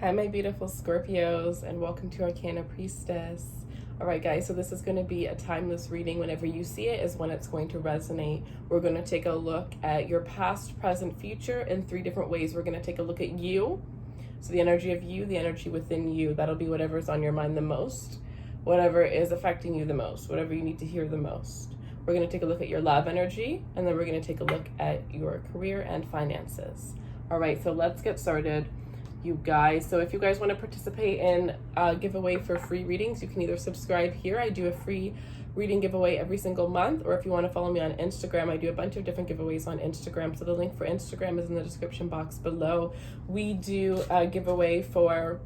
Hi, my beautiful Scorpios, and welcome to Arcana Priestess. All right, guys, so this is going to be a timeless reading. Whenever you see it is when it's going to resonate. We're going to take a look at your past, present, future in 3 different ways. We're going to take a look at you, so the energy of you, the energy within you. That'll be whatever's on your mind the most, whatever is affecting you the most, whatever you need to hear the most. We're going to take a look at your love energy, and then we're going to take a look at your career and finances. All right, so let's get started, you guys. So if you guys want to participate in a giveaway for free readings, you can either subscribe here. I do a free reading giveaway every single month, or if you want to follow me on Instagram, I do a bunch of different giveaways on Instagram. So the link for Instagram is in the description box below. We do a giveaway for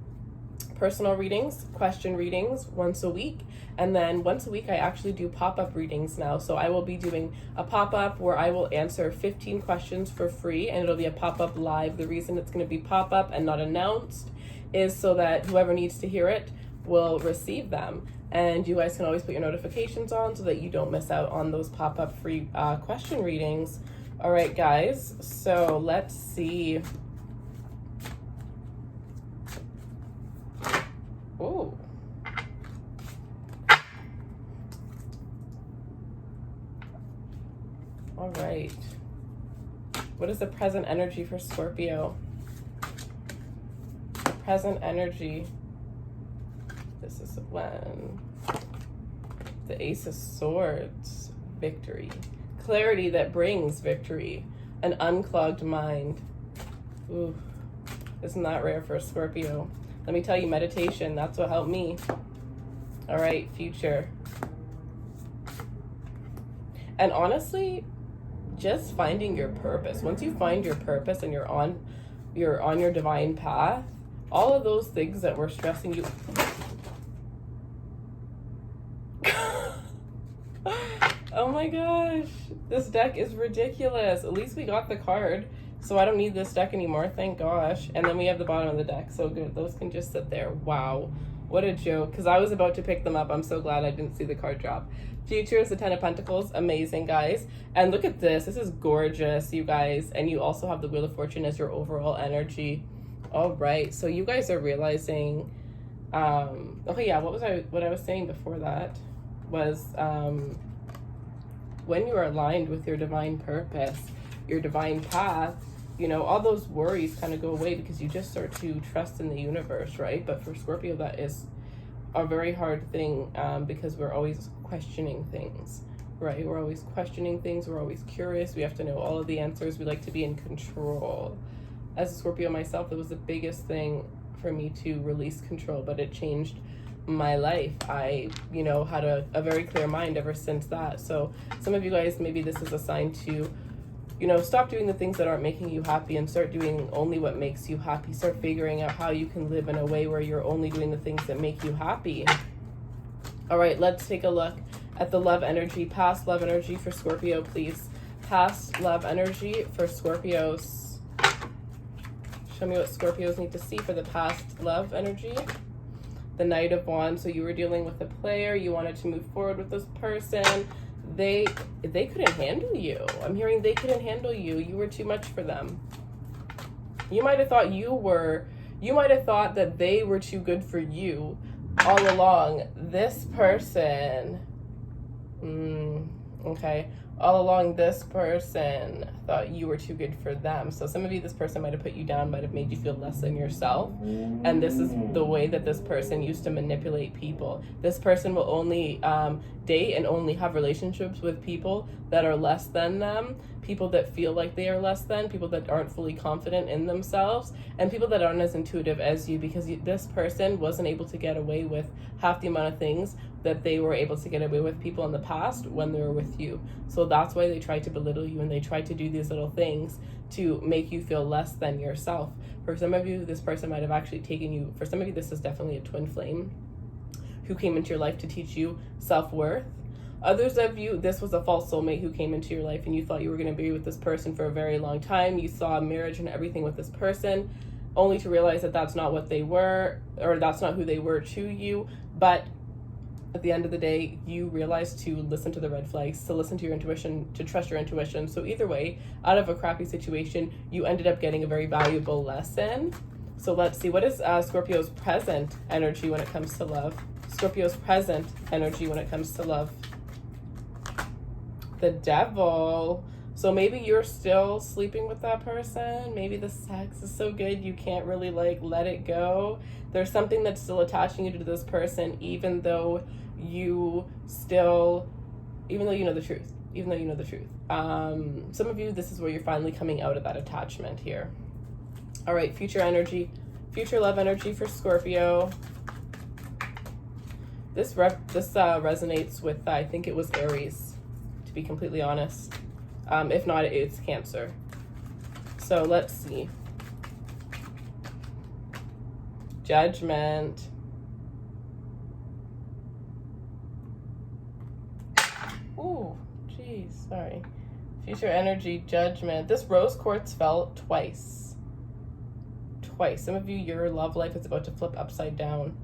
personal readings, question readings once a week. And then once a week, I actually do pop-up readings now. So I will be doing a pop-up where I will answer 15 questions for free, and it'll be a pop-up live. The reason it's going to be pop-up and not announced is so that whoever needs to hear it will receive them. And you guys can always put your notifications on so that you don't miss out on those pop-up free question readings. All right, guys. So let's see. Oh. All right. What is the present energy for Scorpio? The present energy. This is when the Ace of Swords. Victory. Clarity that brings victory. An unclogged mind. Ooh. Isn't that rare for a Scorpio? Let me tell you, meditation, that's what helped me. All right, future. And honestly, just finding your purpose. Once you find your purpose and you're on your divine path, all of those things that were stressing you. Oh my gosh, this deck is ridiculous. At least we got the card, so I don't need this deck anymore, thank gosh. And then we have the bottom of the deck, so good. Those can just sit there. Wow, what a joke, because I was about to pick them up. I'm so glad I didn't see the card drop. Future is the 10 of Pentacles. Amazing, guys. And look at this. This is gorgeous, you guys. And you also have the Wheel of Fortune as your overall energy. All right, so you guys are realizing, okay, yeah, what I was saying before that was, when you are aligned with your divine purpose, your divine path, you know, all those worries kind of go away because you just start to trust in the universe, right? But for Scorpio, that is a very hard thing, because we're always questioning things, right? We're always questioning things. We're always curious. We have to know all of the answers. We like to be in control. As a Scorpio myself, it was the biggest thing for me to release control, but it changed my life. I, you know, had a very clear mind ever since that. So some of you guys, maybe this is a sign to, you know, stop doing the things that aren't making you happy and start doing only what makes you happy. Start figuring out how you can live in a way where you're only doing the things that make you happy. All right, let's take a look at the love energy, past love energy for Scorpio, please. Past love energy for Scorpios. Show me what Scorpios need to see for the past love energy. The Knight of Wands. So you were dealing with a player. You wanted to move forward with this person. They couldn't handle you. I'm hearing they couldn't handle you. You were too much for them. You might have thought that they were too good for you all along. This person, okay, all along this person thought you were too good for them. So some of you, this person might have put you down, might have made you feel less than yourself. And this is the way that this person used to manipulate people. This person will only date and only have relationships with people that are less than them, people that feel like they are less than, people that aren't fully confident in themselves, and people that aren't as intuitive as you, because this person wasn't able to get away with half the amount of things that they were able to get away with people in the past when they were with you. So that's why they tried to belittle you, and they tried to do these little things to make you feel less than yourself. For some of you, this person might have actually taken you, for some of you, this is definitely a twin flame who came into your life to teach you self-worth. Others of you, this was a false soulmate who came into your life and you thought you were going to be with this person for a very long time. You saw marriage and everything with this person, only to realize that that's not what they were, or that's not who they were to you. But at the end of the day, you realize to listen to the red flags, to listen to your intuition, to trust your intuition. So either way, out of a crappy situation, you ended up getting a very valuable lesson. So let's see, what is Scorpio's present energy when it comes to love? Scorpio's present energy when it comes to love. The Devil. So maybe you're still sleeping with that person. Maybe the sex is so good you can't really like let it go. There's something that's still attaching you to this person, even though you know the truth. Some of you, this is where you're finally coming out of that attachment here. All right, future energy, future love energy for Scorpio. This resonates with, I think it was Aries, to be completely honest. If not, it's Cancer. So let's see. Judgment. Ooh, geez, sorry. Future energy, Judgment. This rose quartz fell twice. Some of you, your love life is about to flip upside down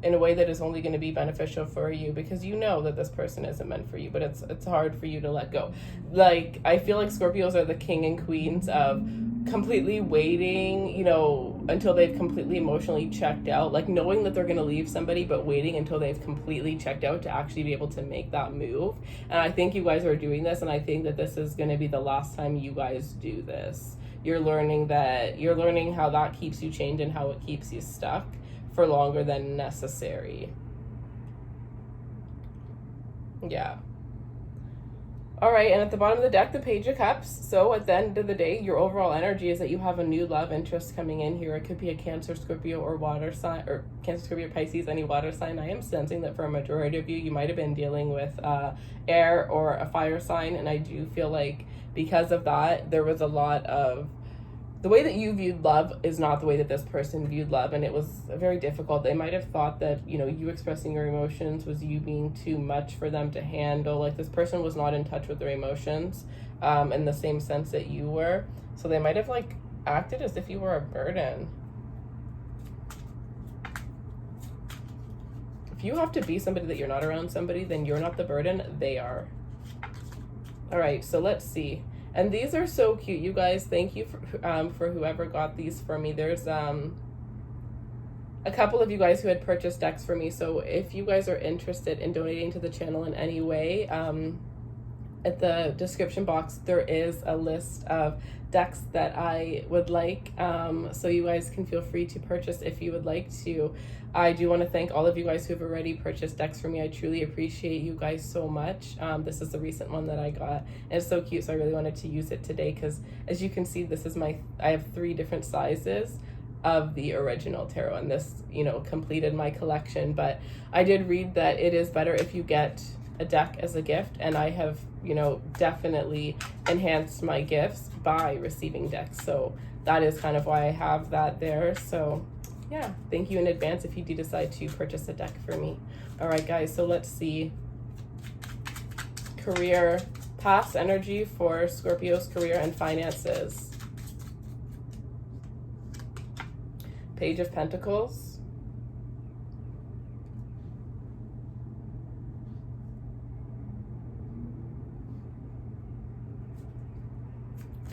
in a way that is only going to be beneficial for you, because you know that this person isn't meant for you, but it's hard for you to let go. Like, I feel like Scorpios are the king and queens of completely waiting, you know, until they've completely emotionally checked out, like knowing that they're going to leave somebody, but waiting until they've completely checked out to actually be able to make that move. And I think you guys are doing this, and I think that this is going to be the last time you guys do this. You're learning how that keeps you chained and how it keeps you stuck for longer than necessary. Yeah. All right, and at the bottom of the deck, the Page of Cups. So at the end of the day, your overall energy is that you have a new love interest coming in here. It could be a Cancer, Scorpio, or water sign, or Cancer, Scorpio, Pisces, any water sign. I am sensing that for a majority of you, you might have been dealing with air or a fire sign, and I do feel like because of that, there was a lot of the way that you viewed love is not the way that this person viewed love, and it was very difficult. They might have thought that, you know, you expressing your emotions was you being too much for them to handle. Like, this person was not in touch with their emotions in the same sense that you were. So they might have, like, acted as if you were a burden. If you have to be somebody that you're not around somebody, then you're not the burden, they are. All right, so let's see. And these are so cute, you guys. Thank you for whoever got these for me. There's a couple of you guys who had purchased decks for me. So if you guys are interested in donating to the channel in any way, at the description box, there is a list of decks that I would like. So you guys can feel free to purchase if you would like to. I do want to thank all of you guys who have already purchased decks for me. I truly appreciate you guys so much. This is the recent one that I got, and it's so cute, so I really wanted to use it today because, as you can see, this is I have 3 different sizes of the original tarot, and this, you know, completed my collection. But I did read that it is better if you get a deck as a gift, and I have, you know, definitely enhanced my gifts by receiving decks. So that is kind of why I have that there. So yeah, thank you in advance if you do decide to purchase a deck for me. All right, guys, so let's see. Career, past energy for Scorpio's career and finances. Page of Pentacles.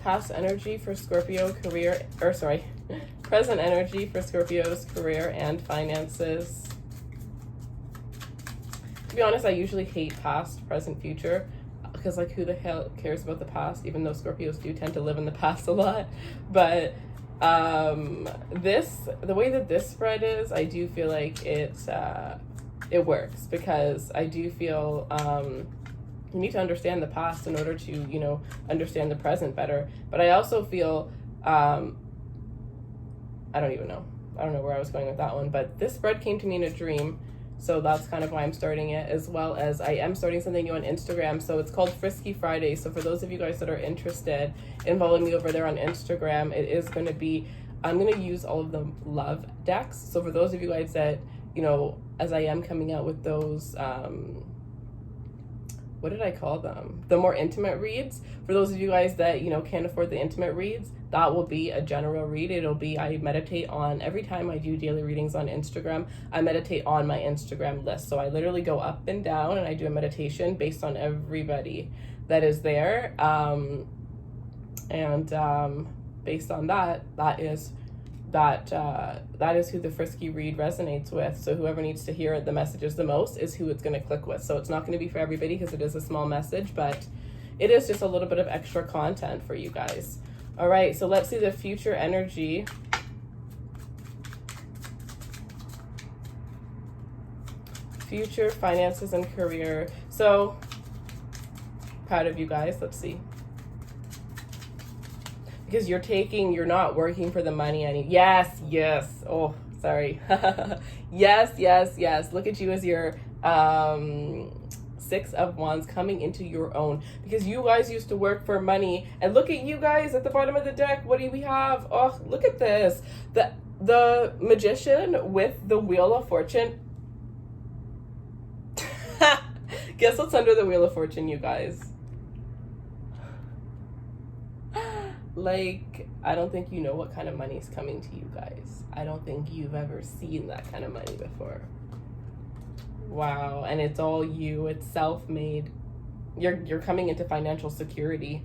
Past energy for Scorpio career, present energy for Scorpio's career and finances. To be honest, I usually hate past, present, future, because, like, who the hell cares about the past, even though Scorpios do tend to live in the past a lot. But the way that this spread is, I do feel like it works, because I do feel you need to understand the past in order to, you know, understand the present better. But I also feel, I don't know where I was going with that one, but this spread came to me in a dream. So that's kind of why I'm starting it, as well as I am starting something new on Instagram. So it's called Frisky Friday. So for those of you guys that are interested in following me over there on Instagram, it is going to be, I'm going to use all of the love decks. So for those of you guys that, you know, as I am coming out with those, what did I call them? The more intimate reads. For those of you guys that, you know, can't afford the intimate reads, that will be a general read. It'll be, I meditate on, every time I do daily readings on Instagram, I meditate on my Instagram list. So I literally go up and down and I do a meditation based on everybody that is there. Based on that, that is that is who the frisky read resonates with. So whoever needs to hear the messages the most is who it's going to click with. So it's not going to be for everybody because it is a small message, but it is just a little bit of extra content for you guys. All right, so let's see the future energy. Future finances and career. So proud of you guys. Let's see. Because you're not working for the money yes. Oh, sorry. yes. Look at you as your 6 of Wands coming into your own. Because you guys used to work for money. And look at you guys at the bottom of the deck. What do we have? Oh, look at this. The Magician with the Wheel of Fortune. Guess what's under the Wheel of Fortune, you guys? Like, I don't think you know what kind of money is coming to you guys. I don't think you've ever seen that kind of money before. Wow, and it's all you. It's self-made. You're coming into financial security.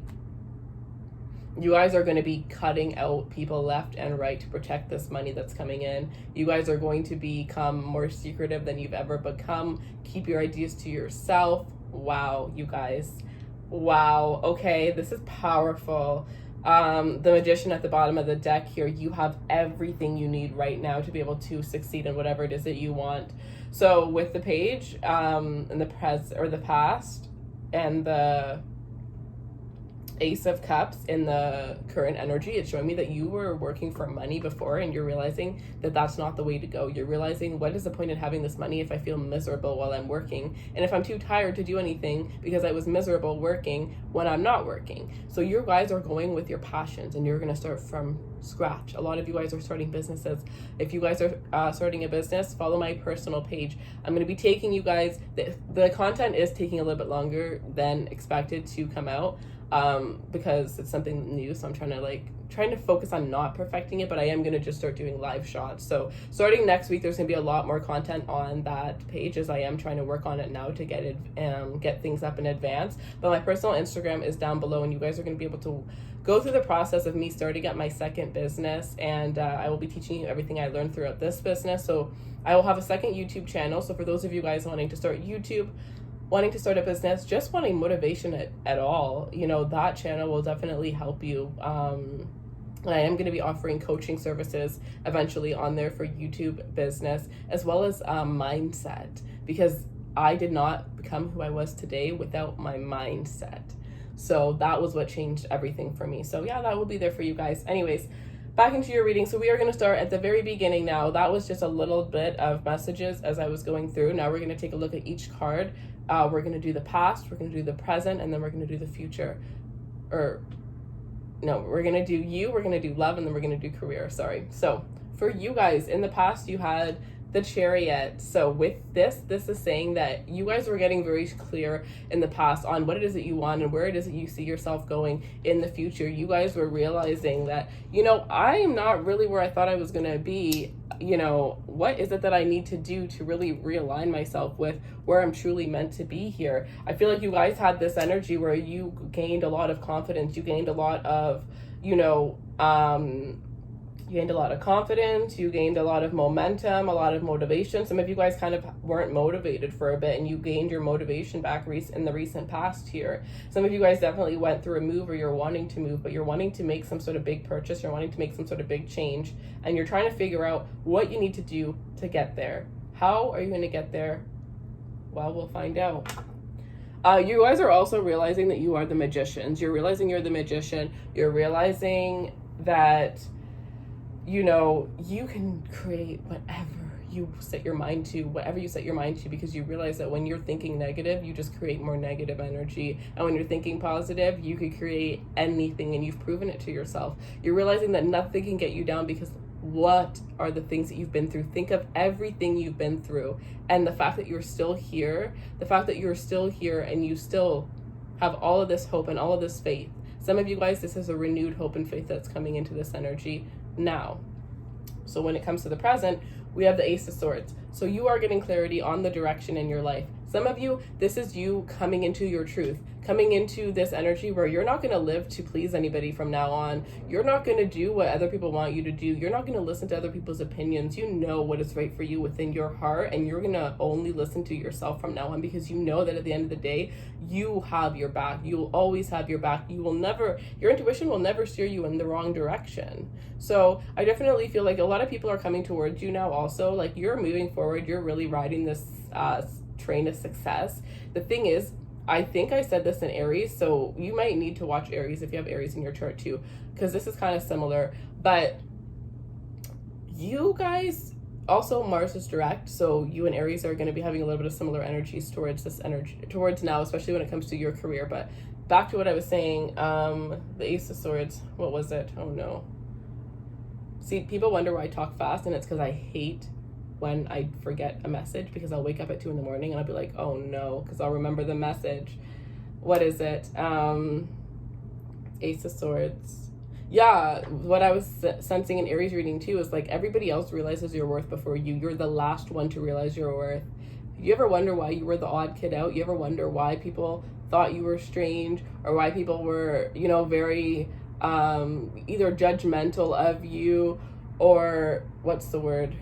You guys are going to be cutting out people left and right to protect this money that's coming in. You guys are going to become more secretive than you've ever become. Keep your ideas to yourself. Wow, you guys. Wow. Okay, this is powerful. The Magician at the bottom of the deck here, you have everything you need right now to be able to succeed in whatever it is that you want. So with the Page, in the past, and the Ace of Cups in the current energy, it's showing me that you were working for money before and you're realizing that that's not the way to go. You're realizing, what is the point in having this money if I feel miserable while I'm working? And if I'm too tired to do anything because I was miserable working when I'm not working. So you guys are going with your passions and you're going to start from scratch. A lot of you guys are starting businesses. If you guys are starting a business, follow my personal page. I'm going to be taking you guys, the content is taking a little bit longer than expected to come out. Because it's something new, so I'm trying to focus on not perfecting it, but I am going to just start doing live shots. So starting next week, there's going to be a lot more content on that page, as I am trying to work on it now to get things up in advance. But my personal Instagram is down below, and you guys are going to be able to go through the process of me starting up my second business, and I will be teaching you everything I learned throughout this business. So I will have a second YouTube channel. So for those of you guys wanting to start YouTube, wanting to start a business, just wanting motivation at all, that channel will definitely help you. And I am going to be offering coaching services eventually on there for YouTube business, as well as mindset, because I did not become who I was today without my mindset. So that was what changed everything for me. So yeah, that will be there for you guys. Anyways, back into your reading. So we are going to start at the very beginning now. That was just a little bit of messages as I was going through. Now we're going to take a look at each card. We're going to do the past, we're going to do the present, and then we're going to do the future. We're going to do you, we're going to do love, and then we're going to do career. Sorry. So for you guys, in the past, you had the Chariot. So with this is saying that you guys were getting very clear in the past on what it is that you want and where it is that you see yourself going in the future. You guys were realizing that, I am not really where I thought I was going to be. What is it that I need to do to really realign myself with where I'm truly meant to be here? I feel like you guys had this energy where you gained a lot of confidence. You gained a lot of, you gained a lot of confidence, you gained a lot of momentum, a lot of motivation. Some of you guys kind of weren't motivated for a bit, and you gained your motivation back in the recent past here. Some of you guys definitely went through a move, or you're wanting to move, but you're wanting to make some sort of big purchase, you're wanting to make some sort of big change, and you're trying to figure out what you need to do to get there. How are you going to get there? Well, we'll find out. You guys are also realizing that you are the magicians. You're realizing you're the magician. You're realizing that you can create whatever you set your mind to, because you realize that when you're thinking negative, you just create more negative energy. And when you're thinking positive, you could create anything, and you've proven it to yourself. You're realizing that nothing can get you down, because what are the things that you've been through? Think of everything you've been through, and the fact that you're still here, and you still have all of this hope and all of this faith. Some of you guys, this is a renewed hope and faith that's coming into this energy now. So when it comes to the present, we have the Ace of Swords. So you are getting clarity on the direction in your life. Some of you, this is you coming into your truth, coming into this energy where you're not going to live to please anybody from now on. You're not going to do what other people want you to do. You're not going to listen to other people's opinions. You know what is right for you within your heart, and you're going to only listen to yourself from now on, because you know that at the end of the day, you have your back. You will always have your back. You will never, your intuition will never steer you in the wrong direction. So I definitely feel like a lot of people are coming towards you now also. Like, you're moving forward. You're really riding this train of success. The thing is, I think I said this in Aries, so you might need to watch Aries if you have Aries in your chart too, because this is kind of similar. But you guys, also Mars is direct, so you and Aries are going to be having a little bit of similar energies towards this energy, towards now, especially when it comes to your career. But back to what I was saying, the Ace of Swords, what was it? Oh no. See, people wonder why I talk fast, and it's because I hate when I forget a message, because I'll wake up at 2 a.m. and I'll be like, oh no, because I'll remember the message. What is it? Ace of Swords. Yeah, what I was sensing in Aries reading too is like, everybody else realizes your worth before you. You're the last one to realize your worth. You ever wonder why you were the odd kid out? You ever wonder why people thought you were strange, or why people were, you know, very either judgmental of you, or what's the word?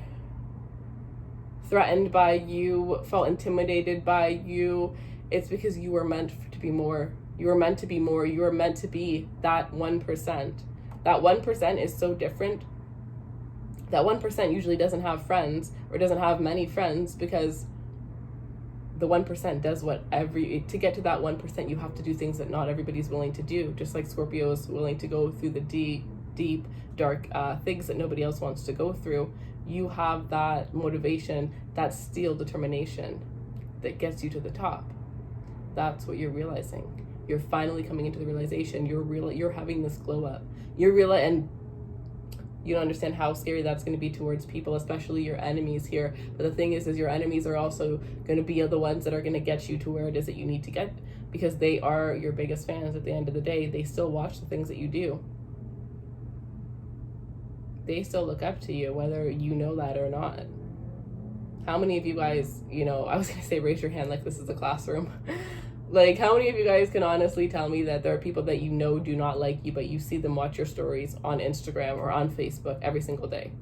Threatened by you, felt intimidated by you? It's because you were meant to be more. You were meant to be more. You were meant to be that 1%. That 1% is so different. That 1% usually doesn't have friends, or doesn't have many friends, because the 1% does what to get to that 1%, you have to do things that not everybody's willing to do. Just like Scorpio is willing to go through the deep, dark things that nobody else wants to go through. You have that motivation, that steel determination that gets you to the top. That's what you're realizing. You're finally coming into the realization. You're having this glow up. And you don't understand how scary that's going to be towards people, especially your enemies here. But the thing is your enemies are also going to be the ones that are going to get you to where it is that you need to get, because they are your biggest fans at the end of the day. They still watch the things that you do. They still look up to you, whether you know that or not. How many of you guys, you know, I was going to say raise your hand like this is a classroom. Like, how many of you guys can honestly tell me that there are people that you know do not like you, but you see them watch your stories on Instagram or on Facebook every single day?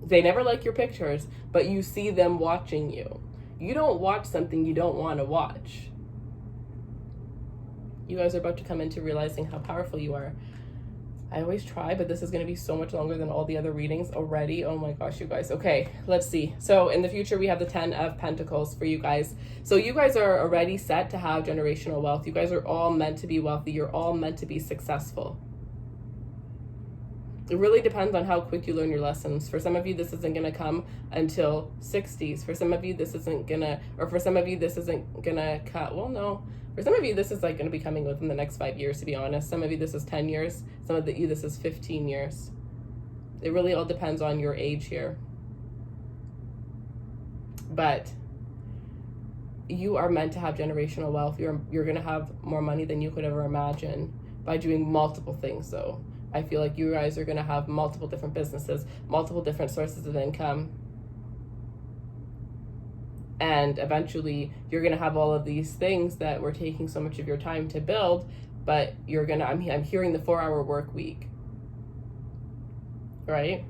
They never like your pictures, but you see them watching you. You don't watch something you don't want to watch. You guys are about to come into realizing how powerful you are. I always try, but this is going to be so much longer than all the other readings already. Oh my gosh, you guys. Okay, let's see. So in the future, we have the 10 of Pentacles for you guys. So you guys are already set to have generational wealth. You guys are all meant to be wealthy. You're all meant to be successful. It really depends on how quick you learn your lessons. For some of you, this isn't going to come until 60s. For some of you, this isn't going to, or for some of you, this isn't going to cut. Well, no. For some of you, this is like going to be coming within the next 5 years, to be honest. Some of you, this is 10 years. Some of you, this is 15 years. It really all depends on your age here. But you are meant to have generational wealth. You're going to have more money than you could ever imagine by doing multiple things, though. I feel like you guys are going to have multiple different businesses, multiple different sources of income. And eventually you're going to have all of these things that were taking so much of your time to build, but you're going to, I'm hearing the 4-hour work week, right?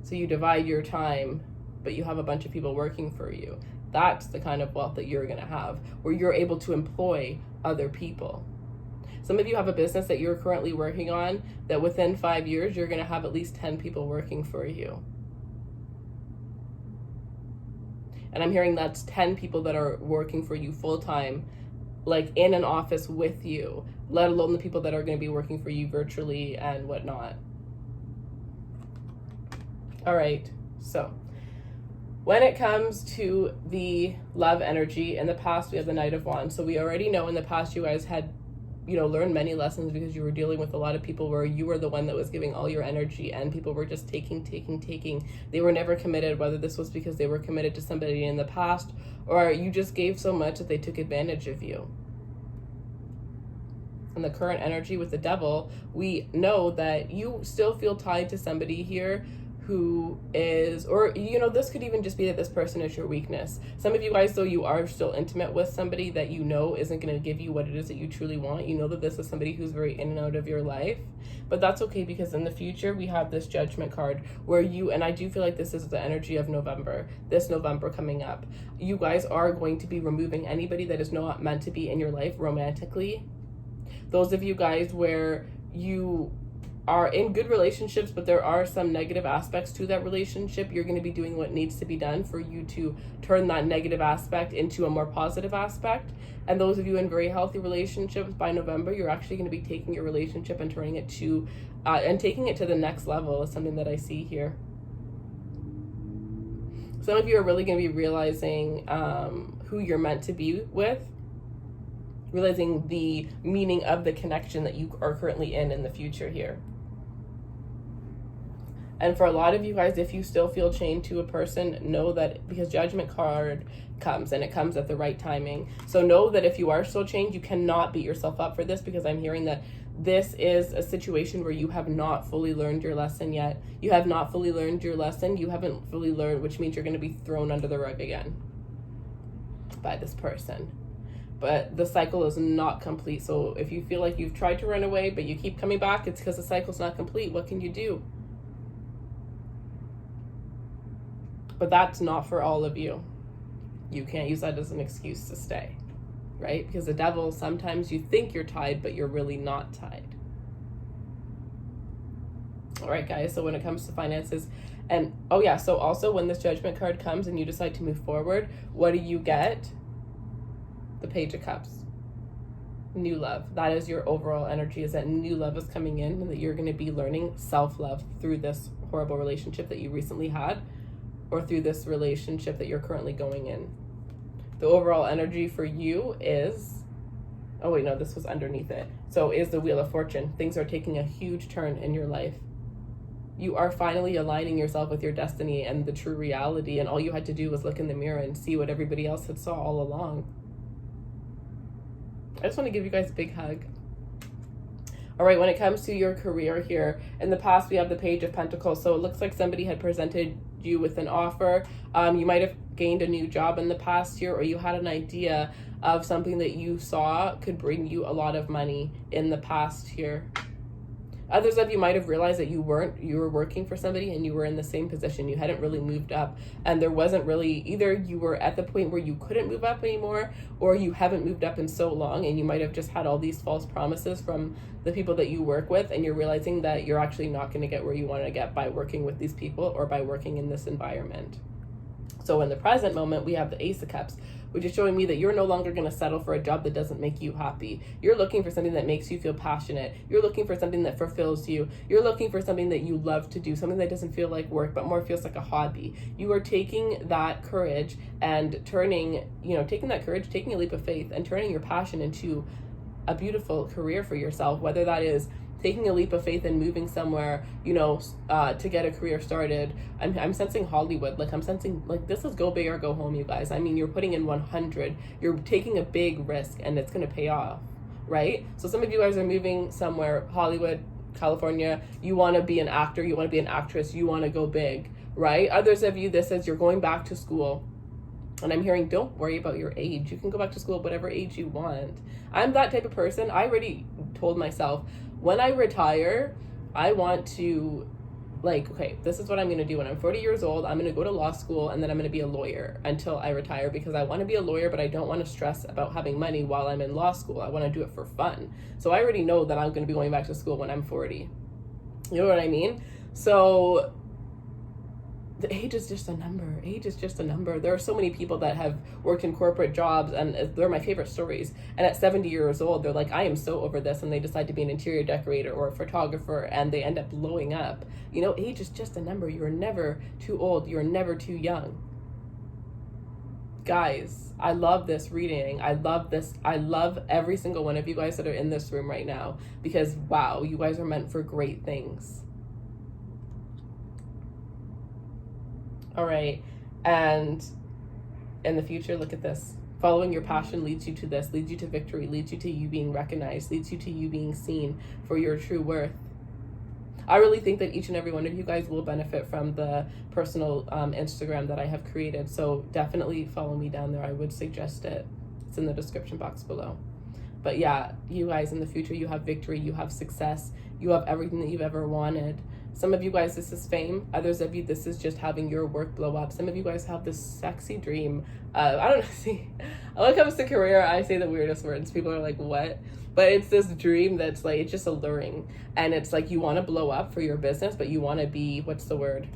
So you divide your time, but you have a bunch of people working for you. That's the kind of wealth that you're going to have, where you're able to employ other people. Some of you have a business that you're currently working on that within 5 years, you're going to have at least 10 people working for you. And I'm hearing that's 10 people that are working for you full time, like in an office with you, let alone the people that are going to be working for you virtually and whatnot. All right, so when it comes to the love energy, in the past, we have the Knight of Wands. So we already know in the past you guys had, you know, learned many lessons because you were dealing with a lot of people where you were the one that was giving all your energy and people were just taking. They were never committed, whether this was because they were committed to somebody in the past or you just gave so much that they took advantage of you. And the current energy with the Devil, we know that you still feel tied to somebody here who is, or you know, this could even just be that this person is your weakness. Some of you guys, though, you are still intimate with somebody that you know isn't going to give you what it is that you truly want. You know that this is somebody who's very in and out of your life, but that's okay, because in the future we have this Judgment card where you, and I do feel like this is the energy of November, this November coming up, you guys are going to be removing anybody that is not meant to be in your life romantically. Those of you guys where you are in good relationships, but there are some negative aspects to that relationship, you're going to be doing what needs to be done for you to turn that negative aspect into a more positive aspect. And those of you in very healthy relationships, by November, you're actually going to be taking your relationship and turning it to, and taking it to the next level is something that I see here. Some of you are really going to be realizing who you're meant to be with, realizing the meaning of the connection that you are currently in the future here. And for a lot of you guys, if you still feel chained to a person, know that, because Judgment card comes and it comes at the right timing. So know that if you are still chained, you cannot beat yourself up for this, because I'm hearing that this is a situation where you have not fully learned your lesson yet. You have not fully learned your lesson. You haven't fully learned, which means you're going to be thrown under the rug again by this person. But the cycle is not complete. So if you feel like you've tried to run away, but you keep coming back, it's because the cycle's not complete. What can you do? But that's not for all of you. You can't use that as an excuse to stay, right? Because the devil, sometimes you think you're tied, but you're really not tied. All right, guys, so when it comes to finances, and oh yeah, so also when this Judgment card comes and you decide to move forward, what do you get? The Page of Cups. New love. That is your overall energy, is that new love is coming in, and that you're going to be learning self-love through this horrible relationship that you recently had, or through this relationship that you're currently going in. The overall energy for you is, oh wait, no, this was underneath it. So is the Wheel of Fortune. Things are taking a huge turn in your life. You are finally aligning yourself with your destiny and the true reality, and all you had to do was look in the mirror and see what everybody else had saw all along. I just want to give you guys a big hug. All right, when it comes to your career here, in the past we have the Page of Pentacles. So it looks like somebody had presented you with an offer. You might have gained a new job in the past year, or you had an idea of something that you saw could bring you a lot of money in the past year. Others of you might have realized that you were working for somebody and you were in the same position. You hadn't really moved up, and there wasn't really, either you were at the point where you couldn't move up anymore, or you haven't moved up in so long, and you might have just had all these false promises from the people that you work with, and you're realizing that you're actually not going to get where you want to get by working with these people or by working in this environment. So in the present moment, we have the Ace of Cups, which is showing me that you're no longer going to settle for a job that doesn't make you happy. You're looking for something that makes you feel passionate. You're looking for something that fulfills you. You're looking for something that you love to do, something that doesn't feel like work, but more feels like a hobby. You are taking that courage and taking a leap of faith and turning your passion into a beautiful career for yourself, whether that is taking a leap of faith and moving somewhere, to get a career started. I'm sensing Hollywood. Like, I'm sensing, like, this is go big or go home, you guys. I mean, you're putting in 100. You're taking a big risk, and it's going to pay off, right? So some of you guys are moving somewhere, Hollywood, California. You want to be an actor. You want to be an actress. You want to go big, right? Others of you, this is you're going back to school. And I'm hearing, don't worry about your age. You can go back to school whatever age you want. I'm that type of person. I already told myself, when I retire, I want to, okay, this is what I'm going to do. When I'm 40 years old, I'm going to go to law school, and then I'm going to be a lawyer until I retire, because I want to be a lawyer, but I don't want to stress about having money while I'm in law school. I want to do it for fun. So I already know that I'm going to be going back to school when I'm 40. You know what I mean? So the age is just a number. Age is just a number. There are so many people that have worked in corporate jobs, and they're my favorite stories. And at 70 years old, they're like, I am so over this. And they decide to be an interior decorator or a photographer, and they end up blowing up. Age is just a number. You're never too old. You're never too young. Guys, I love this reading. I love this. I love every single one of you guys that are in this room right now, because wow, you guys are meant for great things. All right, and in the future, look at this. Following your passion leads you to this, leads you to victory, leads you to you being recognized, leads you to you being seen for your true worth. I really think that each and every one of you guys will benefit from the personal Instagram that I have created. So definitely follow me down there. I would suggest it. It's in the description box below. But yeah, you guys, in the future, you have victory, you have success, you have everything that you've ever wanted. Some of you guys, this is fame. Others of you, this is just having your work blow up. Some of you guys have this sexy dream. I don't know, see, when it comes to career, I say the weirdest words. People are like, what? But it's this dream that's like, it's just alluring. And it's like, you want to blow up for your business, but you want to be, what's the word?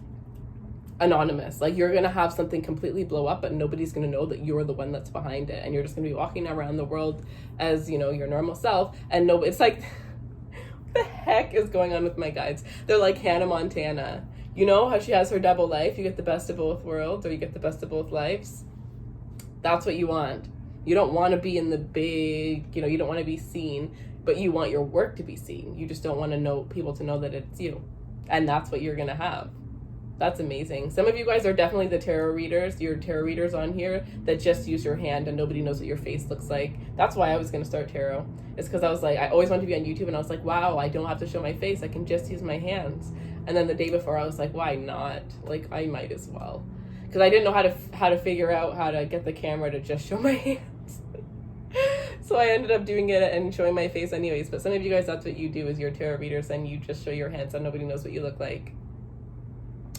Anonymous. Like, you're gonna have something completely blow up, but nobody's gonna know that you're the one that's behind it, and you're just gonna be walking around the world as, you know, your normal self. And no, it's like what the heck is going on with my guides? They're like Hannah Montana. You know how she has her double life? You get the best of both worlds, or you get the best of both lives. That's what you want. You don't want to be in the big, you know, you don't want to be seen, but you want your work to be seen. You just don't want to know people to know that it's you, and that's what you're gonna have. That's amazing. Some of you guys are definitely the tarot readers. You're tarot readers on here that just use your hand and nobody knows what your face looks like. That's why I was going to start tarot. It's because I was like, I always wanted to be on YouTube, and I was like, wow, I don't have to show my face. I can just use my hands. And then the day before, I was like, why not? Like, I might as well. Because I didn't know how to figure out how to get the camera to just show my hands. So I ended up doing it and showing my face anyways. But some of you guys, that's what you do, is you're tarot readers and you just show your hands and nobody knows what you look like.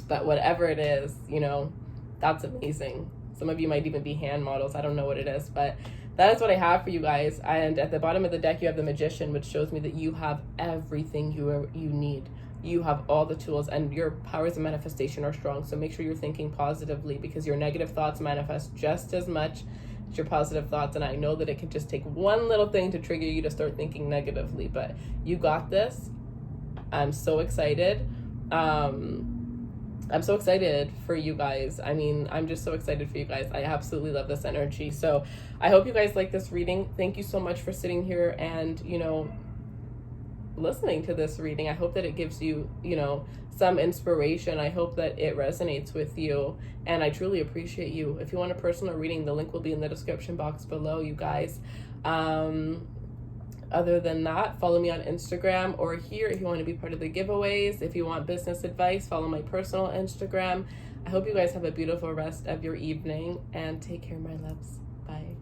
But whatever it is, you know, that's amazing. Some of you might even be hand models. I don't know what it is, but that is what I have for you guys. And at the bottom of the deck, you have the Magician, which shows me that you have everything you need. You have all the tools, and your powers of manifestation are strong. So make sure you're thinking positively, because your negative thoughts manifest just as much as your positive thoughts. And I know that it can just take one little thing to trigger you to start thinking negatively, but you got this. I'm so excited. I'm so excited for you guys. I mean, I'm just so excited for you guys. I absolutely love this energy. So I hope you guys like this reading. Thank you so much for sitting here and, you know, listening to this reading. I hope that it gives you, you know, some inspiration. I hope that it resonates with you. And I truly appreciate you. If you want a personal reading, the link will be in the description box below, you guys. Other than that, follow me on Instagram or here if you want to be part of the giveaways. If you want business advice, follow my personal Instagram. I hope you guys have a beautiful rest of your evening, and take care, my loves. Bye.